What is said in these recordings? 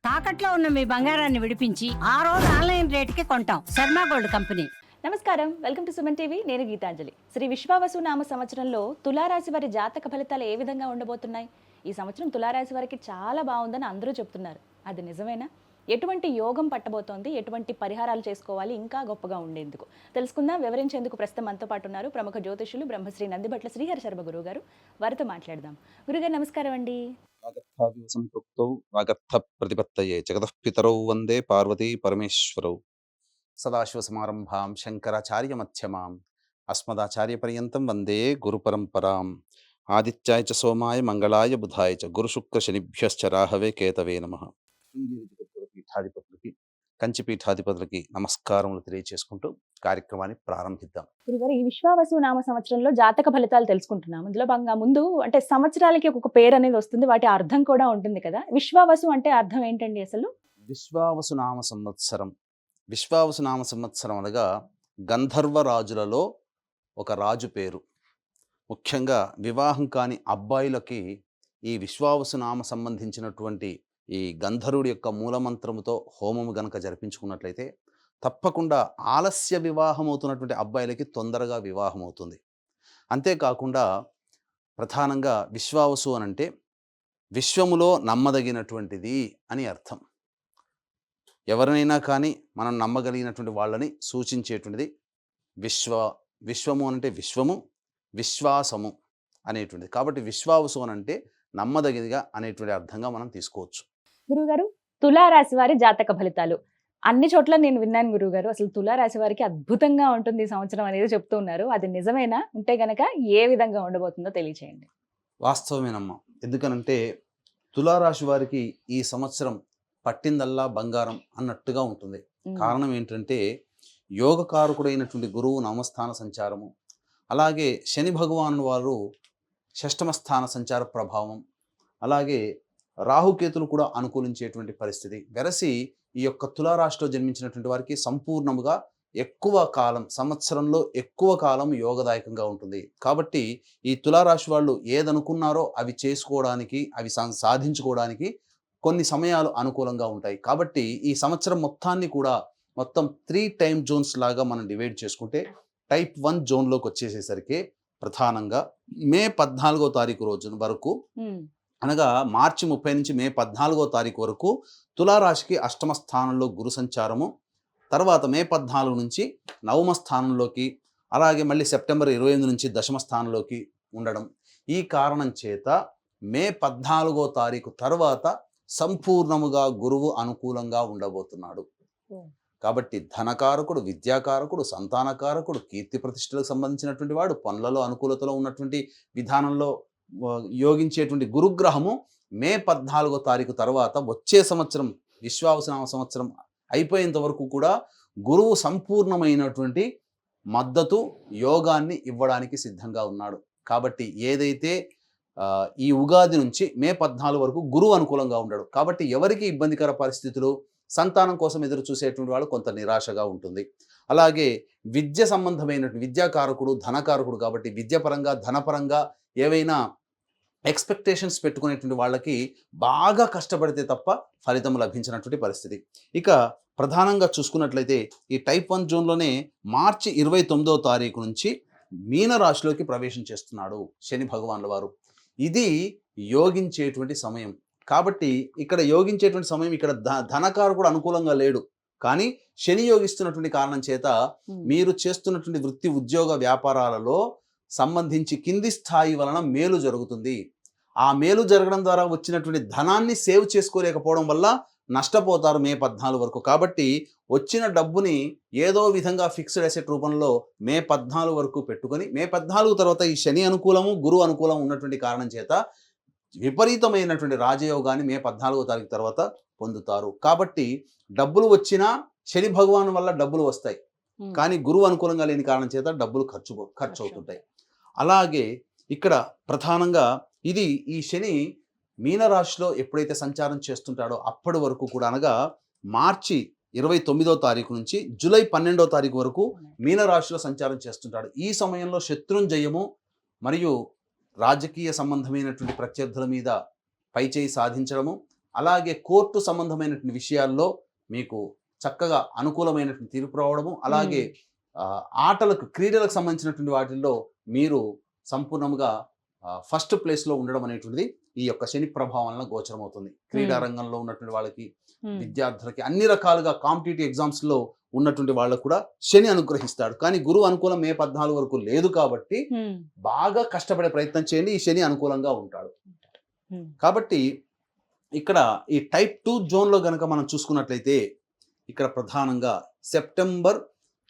తాకట్లో ఉన్న మీ బంగారాన్ని విడిపించి ఆ రోజు ఆన్లైన్ రేటుకి కొంటాం. Sharma gold company. నమస్కారం, వెల్కమ్ టు సుమన్ టీవీ. నేను గీతాంజలి. శ్రీ విశ్వావసు నామ సంవత్సరంలో తులారాశి వారి జాతక ఫలితాలు ఏ విధంగా ఉండబోతున్నాయి? ఈ సంవత్సరం తులారాశి వారికి చాలా బాగుందని అందరూ చెప్తున్నారు. అది నిజమేనా? ఎటువంటి యోగం పట్టబోతోంది? ఎటువంటి పరిహారాలు చేసుకోవాలి ఇంకా గొప్పగా ఉండేందుకు? తెలుసుకుందాం. వివరించేందుకు ప్రస్తుతం మనతో పాటు ఉన్నారు ప్రముఖ జ్యోతిషులు బ్రహ్మశ్రీ నందిభట్ల శ్రీహరి శర్మ గురువు గారు. వారితో మాట్లాడదాం. గురుగారు నమస్కారం అండి. సంపృక్తౌ వాగర్థ ప్రతిపత్తయే జగతః పితరౌ వందే పార్వతీ పరమేశ్వరౌ సదాశివసమారంభాం శంకరాచార్య మధ్యమాం అస్మదాచార్య పర్యంతం వందే గురు పరంపరాం ఆదిత్యాయ చ సోమాయ మంగళాయ బుధాయ చ గురు శుక్ర శనిభ్యశ్చ రాహవే కేతవే నమః. శృంగేరి జగద్గురు పీఠాధిపతులకి కంచి పీఠాధిపతులకి నమస్కారములు తెలియజేసుకుంటూ కార్యక్రమాన్ని ప్రారంభిద్దాం. గురుగారు, ఈ విశ్వావసు నామ సంవత్సరంలో జాతక ఫలితాలు తెలుసుకుంటున్నాం. ఇందులో భాగంగా ముందు అంటే సంవత్సరాలకి ఒక్కొక్క పేరు అనేది వస్తుంది, వాటి అర్థం కూడా ఉంటుంది కదా. విశ్వావసు అంటే అర్థం ఏంటండి అసలు? విశ్వావసు నామ సంవత్సరం, విశ్వావసు నామ సంవత్సరం అనగా గంధర్వ రాజులలో ఒక రాజు పేరు. ముఖ్యంగా వివాహం కాని అబ్బాయిలకి ఈ విశ్వావసు నామ సంబంధించినటువంటి ఈ గంధర్వుడి యొక్క మూలమంత్రముతో హోమము గనక జరిపించుకున్నట్లయితే తప్పకుండా ఆలస్య వివాహం అవుతున్నటువంటి అబ్బాయిలకి తొందరగా వివాహం అవుతుంది. అంతేకాకుండా ప్రధానంగా విశ్వావసు అనంటే విశ్వములో నమ్మదగినటువంటిది అని అర్థం. ఎవరినైనా కానీ మనం నమ్మగలిగినటువంటి వాళ్ళని సూచించేటువంటిది విశ్వము అంటే విశ్వము, విశ్వాసము అనేటువంటిది. కాబట్టి విశ్వావసు అనంటే నమ్మదగినదిగా అనేటువంటి అర్థంగా మనం తీసుకోవచ్చు. గురుగారు, తులారాశి వారి జాతక ఫలితాలు అన్ని చోట్ల నేను విన్నాను గురుగారు. అసలు తులారాశి వారికి అద్భుతంగా ఉంటుంది ఈ సంవత్సరం అనేది చెప్తూ ఉన్నారు. అది నిజమేనా? ఉంటే గనక ఏ విధంగా ఉండబోతుందో తెలియచేయండి. వాస్తవమేనమ్మా. ఎందుకనంటే తులారాశి వారికి ఈ సంవత్సరం పట్టిందల్లా బంగారం అన్నట్టుగా ఉంటుంది. కారణం ఏంటంటే యోగకారకుడైనటువంటి గురువు నవమస్థాన సంచారము, అలాగే శని భగవాను వారు షష్టమ స్థాన సంచార ప్రభావం, అలాగే రాహుకేతులు కూడా అనుకూలించేటువంటి పరిస్థితి వెరసి ఈ యొక్క తులారాశిలో జన్మించినటువంటి వారికి సంపూర్ణముగా ఎక్కువ కాలం, సంవత్సరంలో ఎక్కువ కాలం యోగదాయకంగా ఉంటుంది. కాబట్టి ఈ తులారాశి వాళ్ళు ఏదనుకున్నారో అవి చేసుకోవడానికి, అవి సాధించుకోవడానికి కొన్ని సమయాలు అనుకూలంగా ఉంటాయి. కాబట్టి ఈ సంవత్సరం మొత్తాన్ని కూడా మొత్తం 3 టైమ్ జోన్స్ లాగా మనం డివైడ్ చేసుకుంటే టైప్ 1 జోన్లోకి వచ్చేసేసరికి ప్రధానంగా మే 14వ తారీఖు రోజు వరకు, అనగా మార్చి 30 నుంచి మే 14వ తారీఖు వరకు తులారాశికి అష్టమ స్థానంలో గురు సంచారము, తర్వాత మే 14 నుంచి నవమ స్థానంలోకి, అలాగే మళ్ళీ సెప్టెంబర్ 28 నుంచి దశమ స్థానంలోకి ఉండడం. ఈ కారణం చేత మే 14వ తారీఖు తర్వాత సంపూర్ణముగా గురువు అనుకూలంగా ఉండబోతున్నాడు. కాబట్టి ధనకారకుడు, విద్యాకారకుడు, సంతానకారకుడు, కీర్తి ప్రతిష్టలకు సంబంధించినటువంటి వాడు, పనులలో అనుకూలతలో ఉన్నటువంటి విధానంలో యోగించేటువంటి గురుగ్రహము మే 14వ తారీఖు తర్వాత వచ్చే సంవత్సరం విశ్వావసునామ సంవత్సరం అయిపోయేంత వరకు కూడా గురువు సంపూర్ణమైనటువంటి మద్దతు, యోగాన్ని ఇవ్వడానికి సిద్ధంగా ఉన్నాడు. కాబట్టి ఏదైతే ఈ ఉగాది నుంచి మే 14 వరకు గురువు అనుకూలంగా ఉన్నాడు. కాబట్టి ఎవరికి ఇబ్బందికర పరిస్థితులు, సంతానం కోసం ఎదురు చూసేటువంటి వాళ్ళు కొంత నిరాశగా ఉంటుంది. అలాగే విద్య సంబంధమైనటువంటి విద్యాకారకుడు, ధనకారకుడు కాబట్టి విద్యపరంగా, ధనపరంగా ఏవైనా ఎక్స్పెక్టేషన్స్ పెట్టుకునేటువంటి వాళ్ళకి బాగా కష్టపడితే తప్ప ఫలితం లభించినటువంటి పరిస్థితి. ఇక ప్రధానంగా చూసుకున్నట్లయితే ఈ టైప్ 1 జోన్లోనే మార్చి 29వ తారీఖు నుంచి మీనరాశిలోకి ప్రవేశం చేస్తున్నాడు శని భగవానుల వారు. ఇది యోగించేటువంటి సమయం. కాబట్టి ఇక్కడ యోగించేటువంటి సమయం, ఇక్కడ ధనకారకుడు అనుకూలంగా లేడు, కానీ శని యోగిస్తున్నటువంటి కారణం చేత మీరు చేస్తున్నటువంటి వృత్తి, ఉద్యోగ, వ్యాపారాలలో సంబంధించి కింది స్థాయి వలన మేలు జరుగుతుంది. ఆ మేలు జరగడం ద్వారా వచ్చినటువంటి ధనాన్ని సేవ్ చేసుకోలేకపోవడం వల్ల నష్టపోతారు మే 14 వరకు. కాబట్టి వచ్చిన డబ్బుని ఏదో విధంగా ఫిక్స్డ్ అసెట్ రూపంలో మే 14 వరకు పెట్టుకొని, మే 14 తర్వాత ఈ శని అనుకూలము, గురు అనుకూలం ఉన్నటువంటి కారణం చేత విపరీతమైనటువంటి రాజయోగాన్ని మే 14వ తారీఖు తర్వాత పొందుతారు. కాబట్టి డబ్బులు వచ్చినా శని భగవాన్ వల్ల డబ్బులు వస్తాయి, కానీ గురువు అనుకూలంగా లేని కారణం చేత డబ్బులు ఖర్చు అవుతుంటాయి. అలాగే ఇక్కడ ప్రధానంగా ఇది ఈ శని మీనరాశిలో ఎప్పుడైతే సంచారం చేస్తుంటాడో అప్పటి వరకు కూడా, అనగా మార్చి 29వ తారీఖు నుంచి జూలై 12వ తారీఖు వరకు మీనరాశిలో సంచారం చేస్తుంటాడు. ఈ సమయంలో శత్రుంజయము మరియు రాజకీయ సంబంధమైనటువంటి ప్రత్యర్థుల మీద పైచేయి సాధించడము, అలాగే కోర్టు సంబంధమైనటువంటి విషయాల్లో మీకు చక్కగా అనుకూలమైనటువంటి తీర్పు రావడము, అలాగే ఆటలకు క్రీడలకు సంబంధించినటువంటి వాటిల్లో మీరు సంపూర్ణంగా ఫస్ట్ ప్లేస్లో ఉండడం అనేటువంటిది ఈ యొక్క శని ప్రభావం వలన గోచరం అవుతుంది. క్రీడా రంగంలో ఉన్నటువంటి వాళ్ళకి, విద్యార్థులకి, అన్ని రకాలుగా కాంపిటేటివ్ ఎగ్జామ్స్లో ఉన్నటువంటి వాళ్ళకు కూడా శని అనుగ్రహిస్తాడు. కానీ గురువు అనుకూలం మే 14 వరకు లేదు కాబట్టి బాగా కష్టపడే ప్రయత్నం చేయండి, ఈ శని అనుకూలంగా ఉంటాడు. కాబట్టి ఇక్కడ ఈ టైప్ 2 జోన్లో గనక మనం చూసుకున్నట్లయితే ఇక్కడ ప్రధానంగా సెప్టెంబర్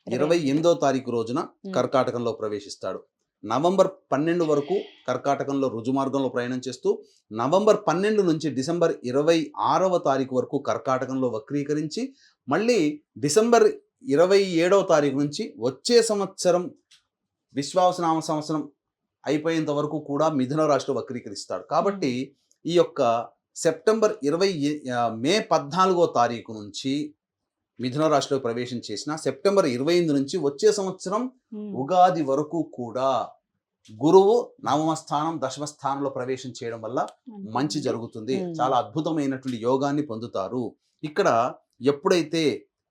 28వ తారీఖు రోజున కర్కాటకంలో ప్రవేశిస్తాడు. నవంబర్ 12 వరకు కర్కాటకంలో రుజుమార్గంలో ప్రయాణం చేస్తూ నవంబర్ 12 నుంచి డిసెంబర్ 26వ తారీఖు వరకు కర్కాటకంలో వక్రీకరించి మళ్ళీ డిసెంబర్ 27వ తారీఖు నుంచి వచ్చే సంవత్సరం విశ్వావసునామ సంవత్సరం అయిపోయేంత వరకు కూడా మిథున రాశిలో వక్రీకరిస్తాడు. కాబట్టి ఈ యొక్క సెప్టెంబర్ మే 14వ తారీఖు నుంచి మిథున రాశిలో ప్రవేశం చేసిన సెప్టెంబర్ 28 నుంచి వచ్చే సంవత్సరం ఉగాది వరకు కూడా గురువు నవమ స్థానం దశమ స్థానంలో ప్రవేశం చేయడం వల్ల మంచి జరుగుతుంది. చాలా అద్భుతమైనటువంటి యోగాన్ని పొందుతారు. ఇక్కడ ఎప్పుడైతే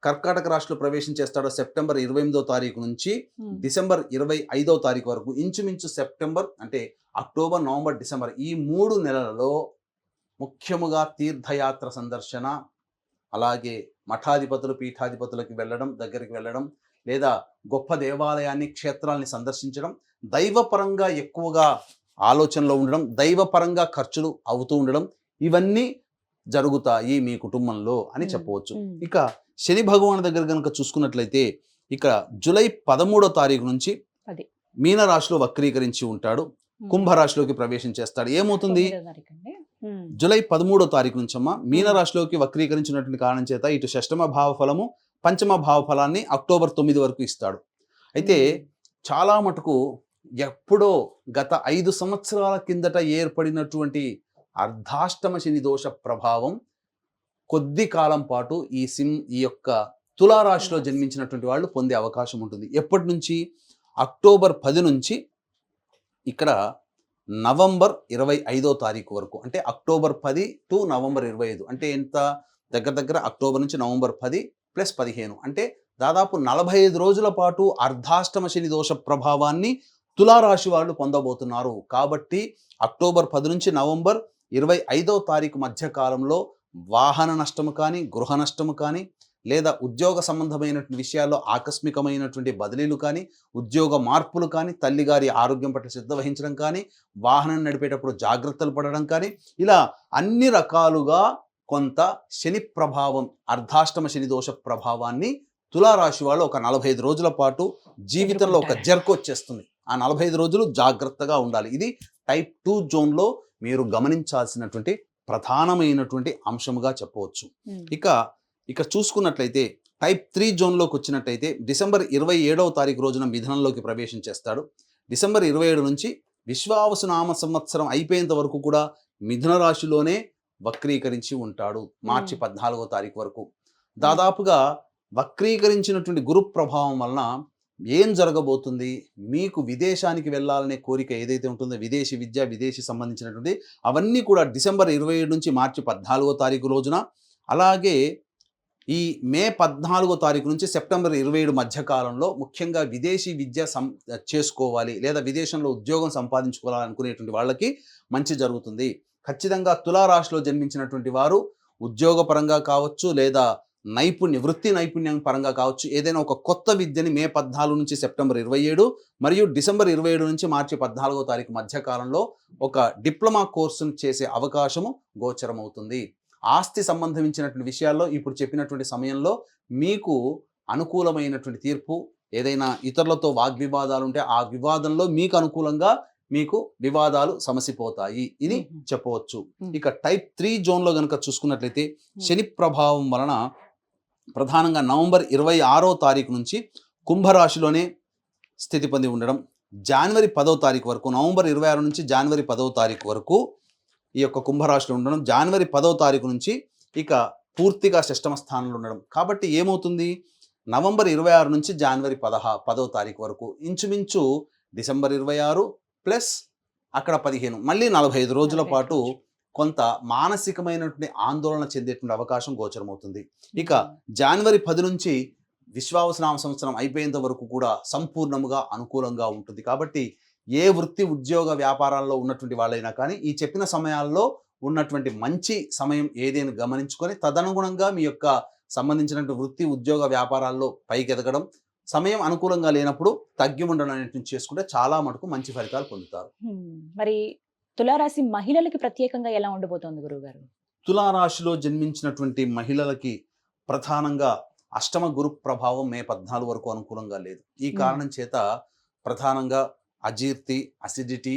కర్కాటక రాశిలో ప్రవేశం చేస్తాడో సెప్టెంబర్ 28వ తారీఖు నుంచి డిసెంబర్ 25వ తారీఖు వరకు ఇంచుమించు సెప్టెంబర్ అంటే అక్టోబర్, నవంబర్, డిసెంబర్ ఈ 3 నెలలలో ముఖ్యముగా తీర్థయాత్ర సందర్శన, అలాగే మఠాధిపతులు పీఠాధిపతులకి వెళ్ళడం, దగ్గరికి వెళ్ళడం, లేదా గొప్ప దేవాలయాన్ని క్షేత్రాలని సందర్శించడం, దైవపరంగా ఎక్కువగా ఆలోచనలో ఉండడం, దైవపరంగా ఖర్చులు అవుతూ ఉండడం, ఇవన్నీ జరుగుతాయి మీ కుటుంబంలో అని చెప్పవచ్చు. ఇక శని భగవాన్ దగ్గర కనుక చూసుకున్నట్లయితే ఇక్కడ జూలై 13వ తారీఖు నుంచి మీనరాశిలో వక్రీకరించి ఉంటాడు, కుంభరాశిలోకి ప్రవేశం చేస్తాడు. ఏమవుతుంది జూలై 13వ తారీఖు నుంచి అమ్మ మీనరాశిలోకి వక్రీకరించినటువంటి కారణం చేత ఇటు షష్టమ భావ ఫలము పంచమ భావ ఫలాన్ని అక్టోబర్ 9 వరకు ఇస్తాడు. అయితే చాలా మటుకు ఎప్పుడో గత 5 సంవత్సరాల కిందట ఏర్పడినటువంటి అర్ధాష్టమ శని దోష ప్రభావం కొద్ది కాలం పాటు ఈ యొక్క తులారాశిలో జన్మించినటువంటి వాళ్ళు పొందే అవకాశం ఉంటుంది. ఎప్పటి నుంచి? అక్టోబర్ 10 నుంచి ఇక్కడ నవంబర్ 25వ తారీఖు వరకు, అంటే అక్టోబర్ 10 టు నవంబర్ 25, అంటే ఎంత దగ్గర దగ్గర అక్టోబర్ నుంచి నవంబర్ 10 + 15, అంటే దాదాపు 45 రోజుల పాటు అర్ధాష్టమ శని దోష ప్రభావాన్ని తులారాశి వాళ్ళు పొందబోతున్నారు. కాబట్టి అక్టోబర్ 10 నుంచి నవంబర్ 25వ తారీఖు మధ్య కాలంలో వాహన నష్టము కానీ, గృహ నష్టము కానీ, లేదా ఉద్యోగ సంబంధమైనటువంటి విషయాల్లో ఆకస్మికమైనటువంటి బదిలీలు కానీ, ఉద్యోగ మార్పులు కానీ, తల్లిగారి ఆరోగ్యం పట్ల శ్రద్ధ వహించడం కానీ, వాహనం నడిపేటప్పుడు జాగ్రత్తలు పడడం కానీ, ఇలా అన్ని రకాలుగా కొంత శని ప్రభావం, అర్ధాష్టమ శని దోష ప్రభావాన్ని తులారాశి వాళ్ళు ఒక 45 రోజుల పాటు జీవితంలో ఒక జర్క్ వచ్చేస్తుంది. ఆ 45 రోజులు జాగ్రత్తగా ఉండాలి. ఇది టైప్ 2 జోన్లో మీరు గమనించాల్సినటువంటి ప్రధానమైనటువంటి అంశముగా చెప్పవచ్చు. ఇక చూసుకున్నట్లయితే టైప్ 3 జోన్లోకి వచ్చినట్లయితే డిసెంబర్ 27వ తారీఖు రోజున మిథునంలోకి ప్రవేశం చేస్తాడు. డిసెంబర్ 27 నుంచి విశ్వావసునామ సంవత్సరం అయిపోయేంత వరకు కూడా మిథున రాశిలోనే వక్రీకరించి ఉంటాడు. మార్చి 14వ తారీఖు వరకు దాదాపుగా వక్రీకరించినటువంటి గురు ప్రభావం వలన ఏం జరగబోతుంది? మీకు విదేశానికి వెళ్ళాలనే కోరిక ఏదైతే ఉంటుందో, విదేశీ విద్య, విదేశీ సంబంధించినటువంటి అవన్నీ కూడా డిసెంబర్ 27 నుంచి మార్చి 14వ తారీఖు రోజున, అలాగే ఈ మే 14వ తారీఖు నుంచి సెప్టెంబర్ 27 మధ్య కాలంలో ముఖ్యంగా విదేశీ విద్య చేసుకోవాలి లేదా విదేశంలో ఉద్యోగం సంపాదించుకోవాలనుకునేటువంటి వాళ్ళకి మంచి జరుగుతుంది. ఖచ్చితంగా తులారాశిలో జన్మించినటువంటి వారు ఉద్యోగపరంగా కావచ్చు, లేదా వృత్తి నైపుణ్యం పరంగా కావచ్చు, ఏదైనా ఒక కొత్త విద్యని మే 14 నుంచి సెప్టెంబర్ 27 మరియు డిసెంబర్ 27 నుంచి మార్చి 14వ తారీఖు మధ్య కాలంలో ఒక డిప్లొమా కోర్సును చేసే అవకాశము గోచరమవుతుంది. ఆస్తి సంబంధించినటువంటి విషయాల్లో ఇప్పుడు చెప్పినటువంటి సమయంలో మీకు అనుకూలమైనటువంటి తీర్పు, ఏదైనా ఇతరులతో వాగ్వివాదాలు ఉంటే ఆ వివాదంలో మీకు అనుకూలంగా మీకు వివాదాలు సమసిపోతాయి, ఇది చెప్పవచ్చు. ఇక టైప్ 3 జోన్లో కనుక చూసుకున్నట్లయితే శని ప్రభావం వలన ప్రధానంగా నవంబర్ 26వ తారీఖు నుంచి కుంభరాశిలోనే స్థితి పొంది ఉండడం, జనవరి 10వ తారీఖు వరకు, నవంబర్ 26 నుంచి జనవరి 10వ తారీఖు వరకు ఈ యొక్క కుంభరాశిలో ఉండడం, జనవరి 10వ తారీఖు నుంచి ఇక పూర్తిగా షష్టమ స్థానంలో ఉండడం. కాబట్టి ఏమవుతుంది? నవంబర్ 26 నుంచి జనవరి 10వ తారీఖు వరకు ఇంచుమించు డిసెంబర్ 26 ప్లస్ అక్కడ 15, మళ్ళీ 45 రోజుల పాటు కొంత మానసికమైనటువంటి ఆందోళన చెందేటువంటి అవకాశం గోచరమవుతుంది. ఇక జనవరి 10 నుంచి విశ్వావసునామ సంవత్సరం అయిపోయేంత వరకు కూడా సంపూర్ణముగా అనుకూలంగా ఉంటుంది. కాబట్టి ఏ వృత్తి ఉద్యోగ వ్యాపారాల్లో ఉన్నటువంటి వాళ్ళైనా కానీ ఈ చెప్పిన సమయాల్లో ఉన్నటువంటి మంచి సమయం ఏదైనా గమనించుకొని తదనుగుణంగా మీ యొక్క సంబంధించినటువంటి వృత్తి ఉద్యోగ వ్యాపారాల్లో పైకి ఎదగడం, సమయం అనుకూలంగా లేనప్పుడు తగ్గి ఉండడం అనేటువంటి చేసుకుంటే చాలా మటుకు మంచి ఫలితాలు పొందుతారు. మరి తులారాశి మహిళలకి ప్రత్యేకంగా ఎలా ఉండబోతోంది గురువుగారు? తులారాశిలో జన్మించినటువంటి మహిళలకి ప్రధానంగా అష్టమ గురు ప్రభావం మే 14 వరకు అనుకూలంగా లేదు. ఈ కారణం చేత ప్రధానంగా అజీర్తి, అసిడిటీ,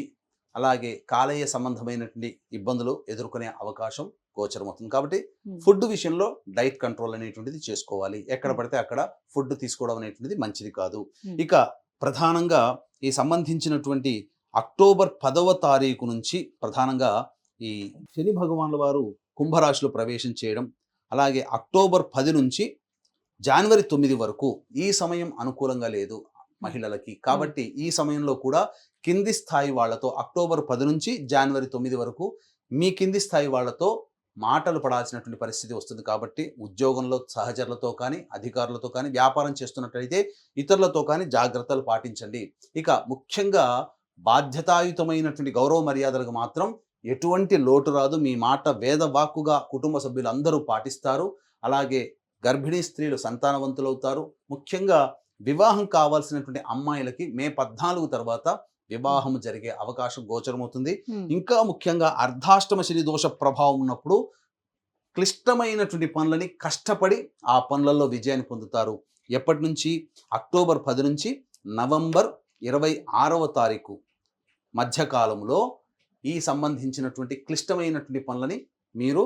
అలాగే కాలేయ సంబంధమైనటువంటి ఇబ్బందులు ఎదుర్కొనే అవకాశం గోచరమవుతుంది. కాబట్టి ఫుడ్ విషయంలో డైట్ కంట్రోల్ అనేటువంటిది చేసుకోవాలి. ఎక్కడ పడితే అక్కడ ఫుడ్ తీసుకోవడం అనేటువంటిది మంచిది కాదు. ఇక ప్రధానంగా ఈ సంబంధించినటువంటి అక్టోబర్ 10వ తారీఖు నుంచి ప్రధానంగా ఈ శని భగవానుల వారు కుంభరాశిలో ప్రవేశం చేయడం, అలాగే అక్టోబర్ 10 నుంచి జనవరి 9 వరకు ఈ సమయం అనుకూలంగా లేదు మహిళలకి. కాబట్టి ఈ సమయంలో కూడా కింది స్థాయి వాళ్లతో అక్టోబర్ 10 నుంచి జనవరి 9 వరకు మీ కింది స్థాయి వాళ్లతో మాటలు పడాల్సినటువంటి పరిస్థితి వస్తుంది. కాబట్టి ఉద్యోగంలో సహచరులతో కానీ, అధికారులతో కానీ, వ్యాపారం చేస్తున్నట్లయితే ఇతరులతో కానీ జాగ్రత్తలు పాటించండి. ఇక ముఖ్యంగా బాధ్యతాయుతమైనటువంటి గౌరవ మర్యాదలకు మాత్రం ఎటువంటి లోటు రాదు. మీ మాట వేద వాక్కుగా కుటుంబ సభ్యులు అందరూ పాటిస్తారు. అలాగే గర్భిణీ స్త్రీలు సంతానవంతులవుతారు. ముఖ్యంగా వివాహం కావాల్సినటువంటి అమ్మాయిలకి మే 14 తర్వాత వివాహం జరిగే అవకాశం గోచరమవుతుంది. ఇంకా ముఖ్యంగా అర్ధాష్టమ శని దోష ప్రభావం ఉన్నప్పుడు క్లిష్టమైనటువంటి పనులని కష్టపడి ఆ పనులలో విజయాన్ని పొందుతారు. ఎప్పటి నుంచి? అక్టోబర్ 10 నుంచి నవంబర్ 26వ తారీఖు మధ్యకాలంలో ఈ సంబంధించినటువంటి క్లిష్టమైనటువంటి పనులని మీరు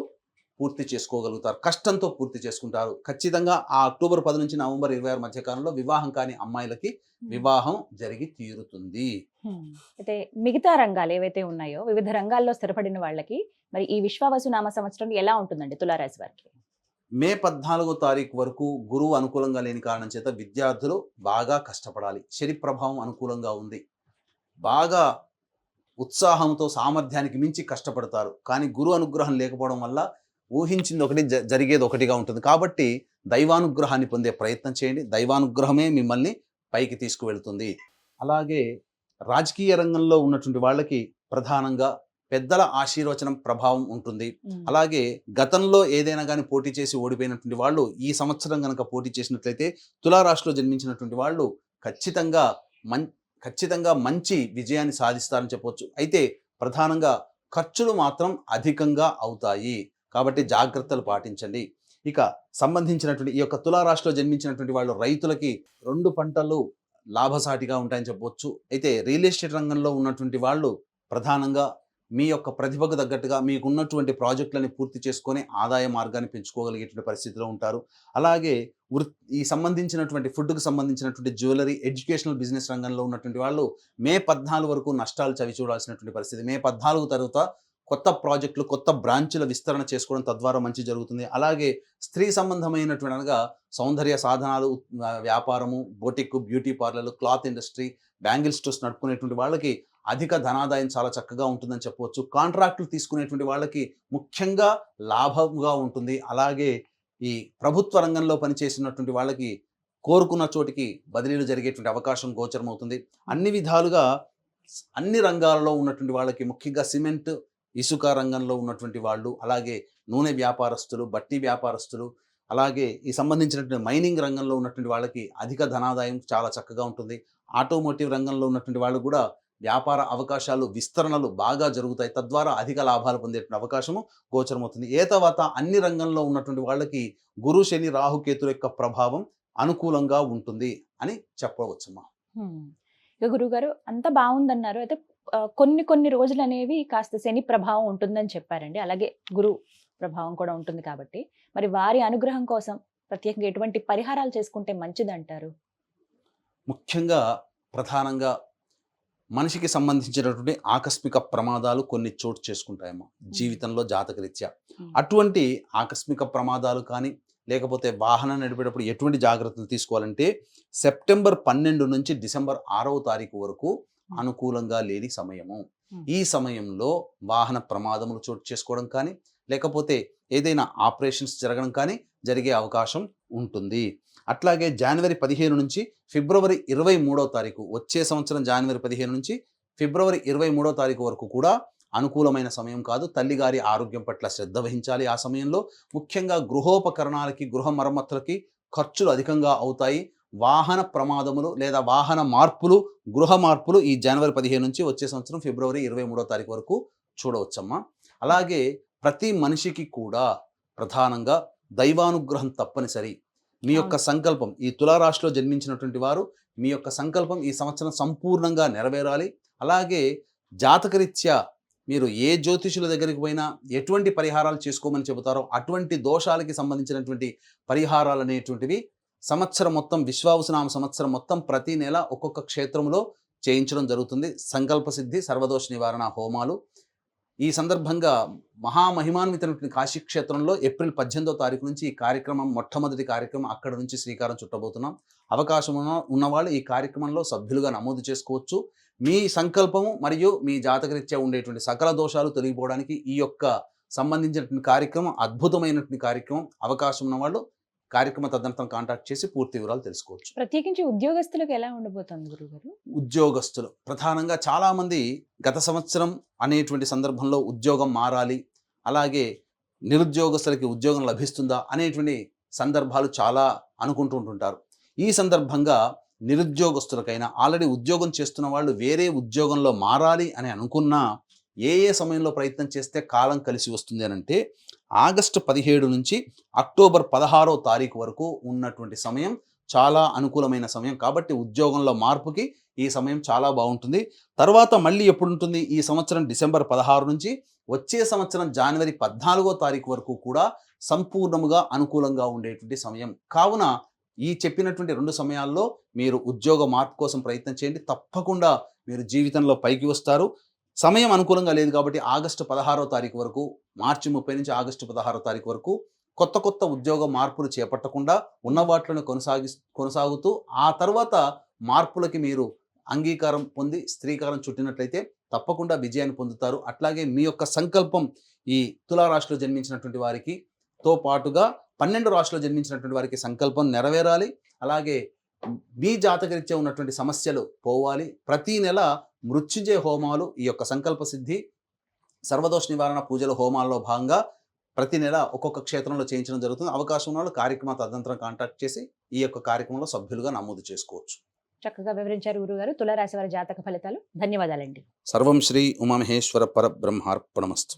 పూర్తి చేసుకోగలుగుతారు. కష్టంతో పూర్తి చేసుకుంటారు. ఖచ్చితంగా ఆ అక్టోబర్ 10 నుంచి నవంబర్ 26 మధ్యకాలంలో వివాహం కాని అమ్మాయిలకి వివాహం జరిగి తీరుతుంది. అయితే మిగతా రంగాలు ఏవైతే ఉన్నాయో వివిధ రంగాల్లో స్థిరపడిన వాళ్ళకి మరి ఈ విశ్వావసు నామ సంవత్సరం ఎలా ఉంటుందండి తులారాశి వారికి? మే 14వ తారీఖు వరకు గురువు అనుకూలంగా లేని కారణం చేత విద్యార్థులు బాగా కష్టపడాలి. శని ప్రభావం అనుకూలంగా ఉంది. బాగా ఉత్సాహంతో సామర్థ్యానికి మించి కష్టపడతారు. కానీ గురు అనుగ్రహం లేకపోవడం వల్ల ఊహించింది ఒకటి జరిగేది ఒకటిగా ఉంటుంది. కాబట్టి దైవానుగ్రహాన్ని పొందే ప్రయత్నం చేయండి. దైవానుగ్రహమే మిమ్మల్ని పైకి తీసుకువెళ్తుంది. అలాగే రాజకీయ రంగంలో ఉన్నటువంటి వాళ్ళకి ప్రధానంగా పెద్దల ఆశీర్వచనం ప్రభావం ఉంటుంది. అలాగే గతంలో ఏదైనా కానీ పోటీ చేసి ఓడిపోయినటువంటి వాళ్ళు ఈ సంవత్సరం కనుక పోటీ చేసినట్లయితే తులారాశిలో జన్మించినటువంటి వాళ్ళు ఖచ్చితంగా మంచి విజయాన్ని సాధిస్తారని చెప్పవచ్చు. అయితే ప్రధానంగా ఖర్చులు మాత్రం అధికంగా అవుతాయి. కాబట్టి జాగ్రత్తలు పాటించండి. ఇక సంబంధించినటువంటి ఈ యొక్క తులారాశిలో జన్మించినటువంటి వాళ్ళు రైతులకి 2 పంటలు లాభసాటిగా ఉంటాయని చెప్పవచ్చు. అయితే రియల్ ఎస్టేట్ రంగంలో ఉన్నటువంటి వాళ్ళు ప్రధానంగా మీ యొక్క ప్రతిభకు తగ్గట్టుగా మీకున్నటువంటి ప్రాజెక్టులని పూర్తి చేసుకొని ఆదాయ మార్గాన్ని పెంచుకోగలిగేటువంటి పరిస్థితిలో ఉంటారు. అలాగే ఈ సంబంధించినటువంటి ఫుడ్కు సంబంధించినటువంటి జ్యువెలరీ, ఎడ్యుకేషనల్ బిజినెస్ రంగంలో ఉన్నటువంటి వాళ్ళు మే 14 వరకు నష్టాలు చవి చూడాల్సినటువంటి పరిస్థితి. మే 14 తర్వాత కొత్త ప్రాజెక్టులు, కొత్త బ్రాంచ్ల విస్తరణ చేసుకోవడం తద్వారా మంచి జరుగుతుంది. అలాగే స్త్రీ సంబంధమైనటువంటి అనగా సౌందర్య సాధనాలు వ్యాపారము, బొటిక్, బ్యూటీ పార్లర్లు, క్లాత్ ఇండస్ట్రీ, బ్యాంగిల్ స్టోర్స్ నడుపుకునేటువంటి వాళ్ళకి అధిక ధనాదాయం చాలా చక్కగా ఉంటుందని చెప్పవచ్చు. కాంట్రాక్టులు తీసుకునేటువంటి వాళ్ళకి ముఖ్యంగా లాభంగా ఉంటుంది. అలాగే ఈ ప్రభుత్వ రంగంలో పనిచేసినటువంటి వాళ్ళకి కోరుకున్న చోటికి బదిలీలు జరిగేటువంటి అవకాశం గోచరమవుతుంది. అన్ని విధాలుగా అన్ని రంగాలలో ఉన్నటువంటి వాళ్ళకి ముఖ్యంగా సిమెంట్, ఇసుక రంగంలో ఉన్నటువంటి వాళ్ళు, అలాగే నూనె వ్యాపారస్తులు, బట్టి వ్యాపారస్తులు, అలాగే ఈ సంబంధించినటువంటి మైనింగ్ రంగంలో ఉన్నటువంటి వాళ్ళకి అధిక ధనాదాయం చాలా చక్కగా ఉంటుంది. ఆటోమోటివ్ రంగంలో ఉన్నటువంటి వాళ్ళు కూడా వ్యాపార అవకాశాలు, విస్తరణలు బాగా జరుగుతాయి. తద్వారా అధిక లాభాలు పొందేటువంటి అవకాశము గోచరమవుతుంది. తర్వాత అన్ని రంగంలో ఉన్నటువంటి వాళ్ళకి గురు, శని, రాహుకేతుల యొక్క ప్రభావం అనుకూలంగా ఉంటుంది అని చెప్పవచ్చమ్మా. ఇక గురుగారు అంతా బాగుందన్నారు. అయితే కొన్ని రోజులు అనేవి కాస్త శని ప్రభావం ఉంటుందని చెప్పారండి. అలాగే గురు ప్రభావం కూడా ఉంటుంది కాబట్టి మరి వారి అనుగ్రహం కోసం ప్రత్యేకంగా ఎటువంటి పరిహారాలు చేసుకుంటే మంచిదంటారు? ముఖ్యంగా ప్రధానంగా మనిషికి సంబంధించినటువంటి ఆకస్మిక ప్రమాదాలు కొన్ని చోటు చేసుకుంటాయమ్మా జీవితంలో జాతకరీత్యా. అటువంటి ఆకస్మిక ప్రమాదాలు కానీ లేకపోతే వాహనం నడిపేటప్పుడు ఎటువంటి జాగ్రత్తలు తీసుకోవాలంటే సెప్టెంబర్ 12 నుంచి డిసెంబర్ 6వ తారీఖు వరకు అనుకూలంగా లేని సమయము. ఈ సమయంలో వాహన ప్రమాదములు చోటు చేసుకోవడం కానీ, లేకపోతే ఏదైనా ఆపరేషన్స్ జరగడం కానీ జరిగే అవకాశం ఉంటుంది. అట్లాగే జనవరి 15 నుంచి ఫిబ్రవరి 23వ తారీఖు, వచ్చే సంవత్సరం జనవరి 15 నుంచి ఫిబ్రవరి 23వ తారీఖు వరకు కూడా అనుకూలమైన సమయం కాదు. తల్లిగారి ఆరోగ్యం పట్ల శ్రద్ధ వహించాలి. ఆ సమయంలో ముఖ్యంగా గృహోపకరణాలకి, గృహ మరమ్మతులకి ఖర్చులు అధికంగా అవుతాయి. వాహన ప్రమాదములు లేదా వాహన మార్పులు, గృహ మార్పులు ఈ జనవరి 15 నుంచి వచ్చే సంవత్సరం ఫిబ్రవరి 23వ తారీఖు వరకు చూడవచ్చమ్మా. అలాగే ప్రతి మనిషికి కూడా ప్రధానంగా దైవానుగ్రహం తప్పనిసరి. మీ యొక్క సంకల్పం, ఈ తులారాశిలో జన్మించినటువంటి వారు మీ యొక్క సంకల్పం ఈ సంవత్సరం సంపూర్ణంగా నెరవేరాలి. అలాగే జాతకరీత్యా మీరు ఏ జ్యోతిషుల దగ్గరికి పోయినా ఎటువంటి పరిహారాలు చేసుకోమని చెబుతారో అటువంటి దోషాలకి సంబంధించినటువంటి పరిహారాలు అనేటువంటివి సంవత్సరం మొత్తం, విశ్వావసునామ సంవత్సరం మొత్తం ప్రతి నెల ఒక్కొక్క క్షేత్రంలో చేయించడం జరుగుతుంది. సంకల్ప సిద్ధి, సర్వదోష నివారణ హోమాలు. ఈ సందర్భంగా మహామహిమాన్వితమైనటువంటి కాశీ క్షేత్రంలో ఏప్రిల్ 18వ తారీఖు నుంచి ఈ కార్యక్రమం, మొట్టమొదటి కార్యక్రమం అక్కడ నుంచి శ్రీకారం చుట్టబోతున్నాం. అవకాశం ఉన్నవాళ్ళు ఈ కార్యక్రమంలో సభ్యులుగా నమోదు చేసుకోవచ్చు. మీ సంకల్పము మరియు మీ జాతకరీత్యా ఉండేటువంటి సకల దోషాలు తొలగిపోవడానికి ఈ యొక్క సంబంధించినటువంటి కార్యక్రమం అద్భుతమైనటువంటి కార్యక్రమం. అవకాశం ఉన్నవాళ్ళు కార్యక్రమ తదనంతరం కాంటాక్ట్ చేసి పూర్తి వివరాలు తెలుసుకోవచ్చు. ప్రత్యేకించి ఉద్యోగస్తులకు ఎలా ఉండబోతుంది గురుగారు? ఉద్యోగస్తులు ప్రధానంగా చాలామంది గత సంవత్సరం అనేటువంటి సందర్భంలో ఉద్యోగం మారాలి, అలాగే నిరుద్యోగస్తులకి ఉద్యోగం లభిస్తుందా అనేటువంటి సందర్భాలు చాలా అనుకుంటుంటారు. ఈ సందర్భంగా నిరుద్యోగస్తులకైనా, ఆల్రెడీ ఉద్యోగం చేస్తున్న వాళ్ళు వేరే ఉద్యోగంలో మారాలి అని అనుకున్నా ఏ సమయంలో ప్రయత్నం చేస్తే కాలం కలిసి వస్తుంది అని అంటే ఆగస్టు 17 నుంచి అక్టోబర్ 16వ తారీఖు వరకు ఉన్నటువంటి సమయం చాలా అనుకూలమైన సమయం. కాబట్టి ఉద్యోగంలో మార్పుకి ఈ సమయం చాలా బాగుంటుంది. తర్వాత మళ్ళీ ఎప్పుడు ఉంటుంది? ఈ సంవత్సరం డిసెంబర్ 16 నుంచి వచ్చే సంవత్సరం జనవరి 14వ తారీఖు వరకు కూడా సంపూర్ణముగా అనుకూలంగా ఉండేటువంటి సమయం. కావున ఈ చెప్పినటువంటి 2 సమయాల్లో మీరు ఉద్యోగ మార్పు కోసం ప్రయత్నం చేయండి. తప్పకుండా మీరు జీవితంలో పైకి వస్తారు. సమయం అనుకూలంగా లేదు కాబట్టి ఆగస్టు 16వ తారీఖు వరకు, మార్చి 30 నుంచి ఆగస్టు 16వ తారీఖు వరకు కొత్త ఉద్యోగ మార్పులు చేపట్టకుండా ఉన్న వాటిని కొనసాగుతూ ఆ తర్వాత మార్పులకి మీరు అంగీకారం పొంది శ్రీకారం చుట్టినట్లయితే తప్పకుండా విజయాన్ని పొందుతారు. అట్లాగే మీ యొక్క సంకల్పం ఈ తులారాశిలో జన్మించినటువంటి వారికి తో పాటుగా 12 రాశిలో జన్మించినటువంటి వారికి సంకల్పం నెరవేరాలి. అలాగే మీ జాతకరీత్యా ఉన్నటువంటి సమస్యలు పోవాలి. ప్రతి నెల మృత్యుంజయ హోమాలు, ఈ యొక్క సంకల్ప సిద్ధి, సర్వదోష నివారణ పూజల హోమాల్లో భాగంగా ప్రతి నెల ఒక్కొక్క క్షేత్రంలో చేయించడం జరుగుతుంది. అవకాశం ఉన్న వాళ్ళు కార్యక్రమ తదనంతరం కాంటాక్ట్ చేసి ఈ యొక్క కార్యక్రమంలో సభ్యులుగా నమోదు చేసుకోవచ్చు. చక్కగా వివరించారు గురుగారు తులారాశి వారి జాతక ఫలితాలు. ధన్యవాదాలండి. సర్వం శ్రీ ఉమామహేశ్వర పరబ్రహ్మార్పణమస్తు.